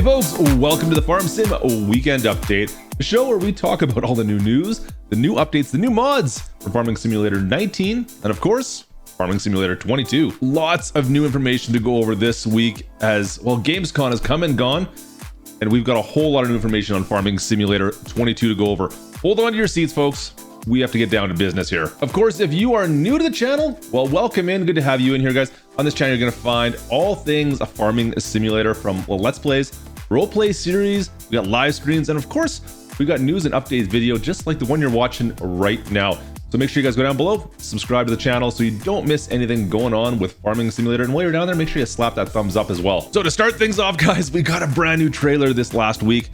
Hey folks, welcome to the Farm Sim Weekend Update, a show where we talk about all the new news, the new updates, the new mods for Farming Simulator 19, and of course, Farming Simulator 22. Lots of new information to go over this week as, well, Gamescom has come and gone, and we've got a whole lot of new information on Farming Simulator 22 to go over. Hold on to your seats, folks. We have to get down to business here. Of course, if you are new to the channel, well, welcome in. Good to have you in here, guys. On this channel, you're going to find all things a farming simulator from, well, Let's Plays, roleplay series, we got live streams, and of course, we got news and updates video just like the one you're watching right now. So make sure you guys go down below, subscribe to the channel so you don't miss anything going on with Farming Simulator. And while you're down there, make sure you slap that thumbs up as well. So to start things off, guys, we got a brand new trailer this last week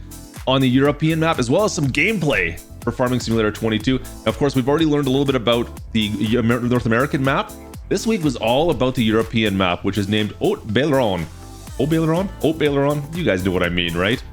on the European map, as well as some gameplay for Farming Simulator 22. Now, of course, we've already learned a little bit about the North American map. This week was all about the European map, which is named Haute-Baileron. Haute-Baileron? You guys know what I mean, right?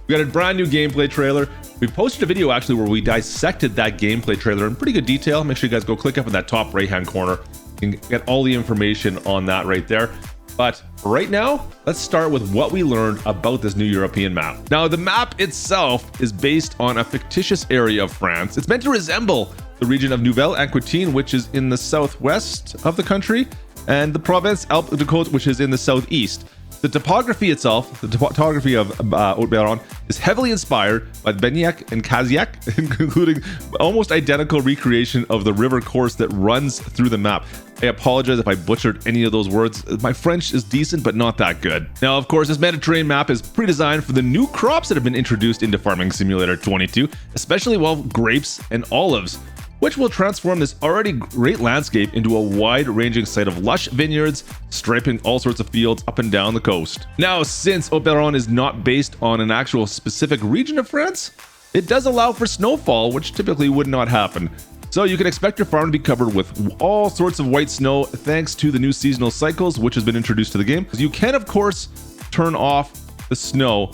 We got a brand new gameplay trailer. We posted a video actually where we dissected that gameplay trailer in pretty good detail. Make sure you guys go click up in that top right-hand corner. You can get all the information on that right there. But right now, let's start with what we learned about this new European map. Now, the map itself is based on a fictitious area of France. It's meant to resemble the region of Nouvelle-Aquitaine, which is in the southwest of the country, and the province Alpes-de-Côte, which is in the southeast. The topography itself, the topography of Haute-Baileron, is heavily inspired by Bagnac and Casillac, including almost identical recreation of the river course that runs through the map. I apologize if I butchered any of those words. My French is decent, but not that good. Now, of course, this Mediterranean map is pre-designed for the new crops that have been introduced into Farming Simulator 22, especially, well, grapes and olives, which will transform this already great landscape into a wide-ranging site of lush vineyards, striping all sorts of fields up and down the coast. Now, since Haute-Baileron is not based on an actual specific region of France, it does allow for snowfall, which typically would not happen. So you can expect your farm to be covered with all sorts of white snow thanks to the new seasonal cycles, which has been introduced to the game. You can, of course, turn off the snow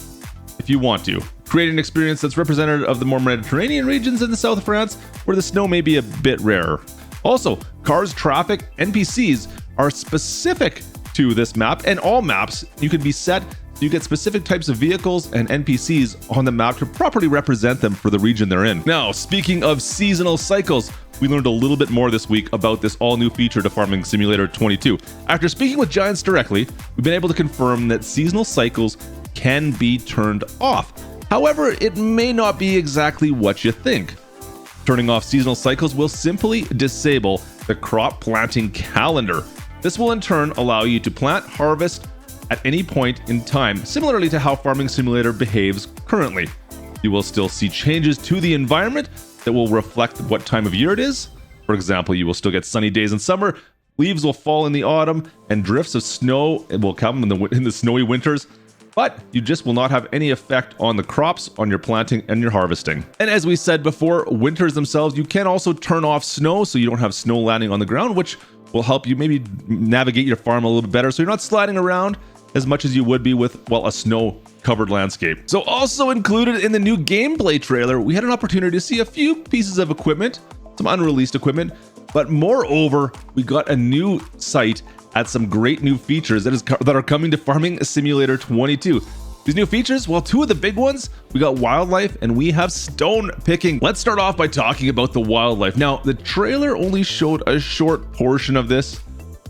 if you want to, creating an experience that's representative of the more Mediterranean regions in the south of France, where the snow may be a bit rarer. Also, cars, traffic, NPCs are specific to this map, and all maps you can be set so you get specific types of vehicles and NPCs on the map to properly represent them for the region they're in. Now, speaking of seasonal cycles, we learned a little bit more this week about this all-new feature to Farming Simulator 22. After speaking with Giants directly, we've been able to confirm that seasonal cycles can be turned off. However, it may not be exactly what you think. Turning off seasonal cycles will simply disable the crop planting calendar. This will in turn allow you to plant, harvest at any point in time, similarly to how Farming Simulator behaves currently. You will still see changes to the environment that will reflect what time of year it is. For example, you will still get sunny days in summer, leaves will fall in the autumn, and drifts of snow will come in the snowy winters. But you just will not have any effect on the crops, on your planting and your harvesting. And as we said before, winters themselves, you can also turn off snow so you don't have snow landing on the ground, which will help you maybe navigate your farm a little bit better so you're not sliding around as much as you would be with, well, a snow-covered landscape. So also included in the new gameplay trailer, we had an opportunity to see a few pieces of equipment, some unreleased equipment, but moreover, we got a new site at some great new features that are coming to Farming Simulator 22. These new features, well, two of the big ones, we got wildlife and we have stone picking. Let's start off by talking about the wildlife. Now, the trailer only showed a short portion of this.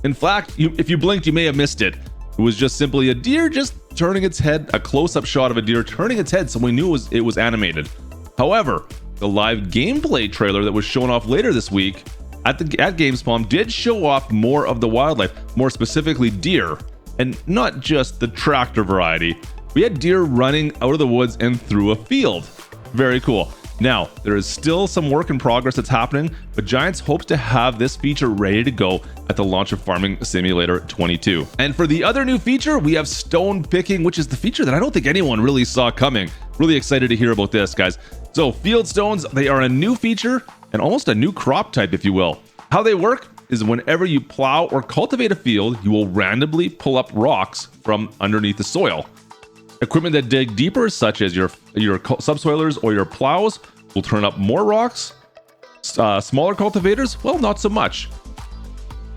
In fact, if you blinked, you may have missed it. It was just simply a deer just turning its head, a close-up shot of a deer turning its head, so we knew it was animated. However, the live gameplay trailer that was shown off later this week at Gamescom did show off more of the wildlife, more specifically deer, and not just the tractor variety. We had deer running out of the woods and through a field. Very cool. Now, there is still some work in progress that's happening, but Giants hopes to have this feature ready to go at the launch of Farming Simulator 22. And for the other new feature, we have stone picking, which is the feature that I don't think anyone really saw coming. Really excited to hear about this, guys. So field stones, they are a new feature and almost a new crop type, if you will. How they work is whenever you plow or cultivate a field, you will randomly pull up rocks from underneath the soil. Equipment that dig deeper, such as your subsoilers or your plows, will turn up more rocks. Smaller cultivators, well, not so much.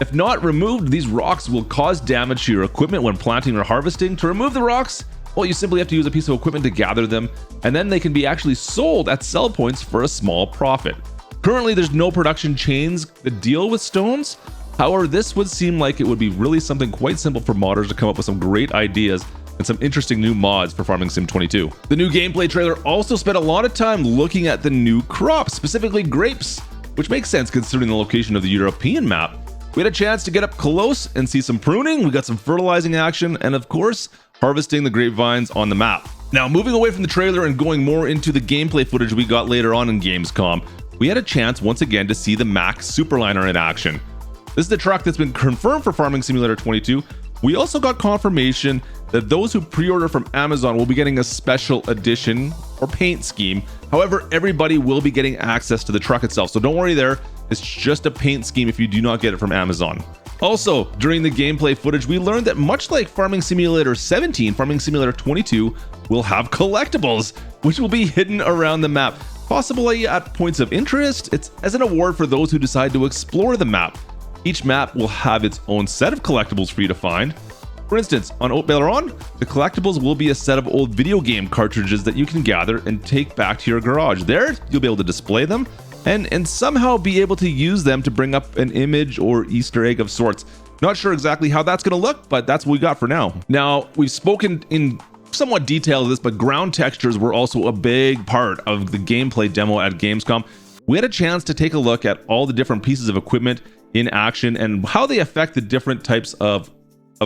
If not removed, these rocks will cause damage to your equipment when planting or harvesting. To remove the rocks, Well, you simply have to use a piece of equipment to gather them, and then they can be actually sold at sell points for a small profit. Currently, there's no production chains that deal with stones. However, this would seem like it would be really something quite simple for modders to come up with some great ideas and some interesting new mods for Farming Sim 22. The new gameplay trailer also spent a lot of time looking at the new crops, specifically grapes, which makes sense considering the location of the European map. We had a chance to get up close and see some pruning, we got some fertilizing action, and of course, harvesting the grapevines on the map. Now, moving away from the trailer and going more into the gameplay footage we got later on in Gamescom, we had a chance once again to see the Mack Superliner in action. This is the truck that's been confirmed for Farming Simulator 22. We also got confirmation that those who pre-order from Amazon will be getting a special edition or paint scheme. However, everybody will be getting access to the truck itself, so don't worry there. It's just a paint scheme if you do not get it from Amazon. Also, during the gameplay footage, we learned that much like Farming Simulator 17, Farming Simulator 22 will have collectibles, which will be hidden around the map, possibly at points of interest. It's as an award for those who decide to explore the map. Each map will have its own set of collectibles for you to find. For instance, on Haute Belleron, the collectibles will be a set of old video game cartridges that you can gather and take back to your garage. There, you'll be able to display them and somehow be able to use them to bring up an image or Easter egg of sorts. Not sure exactly how that's going to look, but that's what we got for now. Now, we've spoken in somewhat detail of this, but ground textures were also a big part of the gameplay demo at Gamescom. We had a chance to take a look at all the different pieces of equipment in action and how they affect the different types of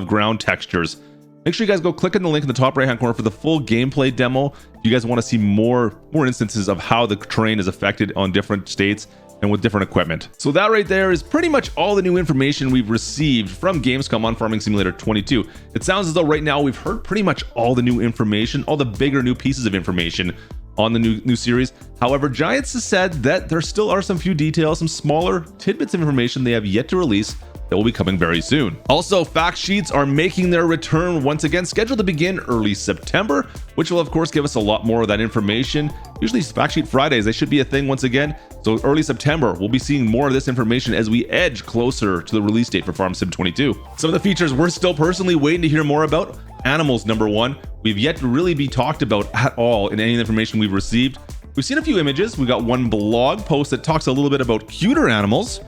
ground textures. Make sure you guys go click on the link in the top right hand corner for the full gameplay demo. If you guys want to see more instances of how the terrain is affected on different states and with different equipment. So that right there is pretty much all the new information we've received from Gamescom on Farming Simulator 22. It sounds as though right now we've heard pretty much all the new information, all the bigger new pieces of information on the new series. However, Giants has said that there still are some few details, some smaller tidbits of information they have yet to release that will be coming very soon. Also, fact sheets are making their return once again, scheduled to begin early September, which will of course give us a lot more of that information. Usually fact sheet Fridays, they should be a thing once again. So early September, we'll be seeing more of this information as we edge closer to the release date for Farm Sim 22. Some of the features we're still personally waiting to hear more about. Animals, number one, we've yet to really be talked about at all in any of the information we've received. We've seen a few images. We got one blog post that talks a little bit about cuter animals,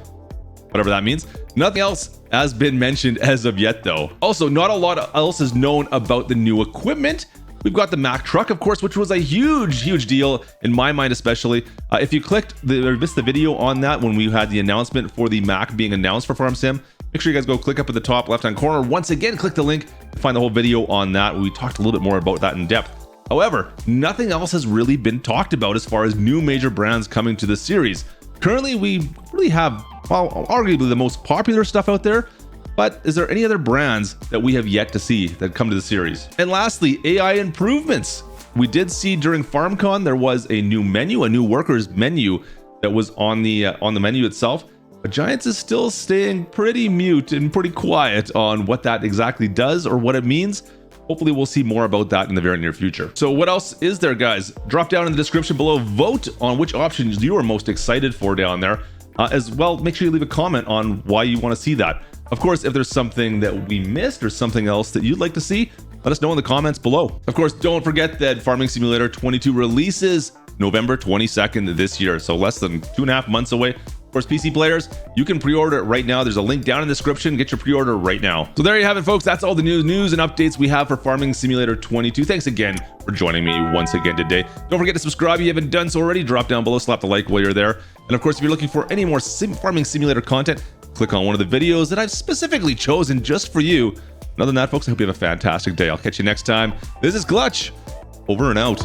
whatever that means. Nothing else has been mentioned as of yet though. Also, not a lot else is known about the new equipment. We've got the Mack truck, of course, which was a huge deal in my mind, especially. If you clicked or missed the video on that when we had the announcement for the Mack being announced for Farm Sim, make sure you guys go click up at the top left-hand corner. Once again, click the link to find the whole video on that. We talked a little bit more about that in depth. However, nothing else has really been talked about as far as new major brands coming to the series. Currently, we really have, well, arguably the most popular stuff out there, but is there any other brands that we have yet to see that come to the series? And lastly, AI improvements. We did see during FarmCon, there was a new menu, a new workers menu that was on the menu itself. But Giants is still staying pretty mute and pretty quiet on what that exactly does or what it means. Hopefully we'll see more about that in the very near future. So what else is there, guys? Drop down in the description below, vote on which options you are most excited for down there. As well, make sure you leave a comment on why you want to see that. Of course, if there's something that we missed or something else that you'd like to see, let us know in the comments below. Of course, don't forget that Farming Simulator 22 releases November 22nd this year, so less than 2.5 months away. Of course, PC players, you can pre-order it right now. There's a link down in the description. Get your pre-order right now. So there you have it, folks. That's all the news and updates we have for Farming Simulator 22. Thanks again for joining me once again today. Don't forget to subscribe if you haven't done so already. Drop down below, slap the like while you're there. And of course, if you're looking for any more Farming Simulator content, click on one of the videos that I've specifically chosen just for you. And other than that, folks, I hope you have a fantastic day. I'll catch you next time. This is Klutch, over and out.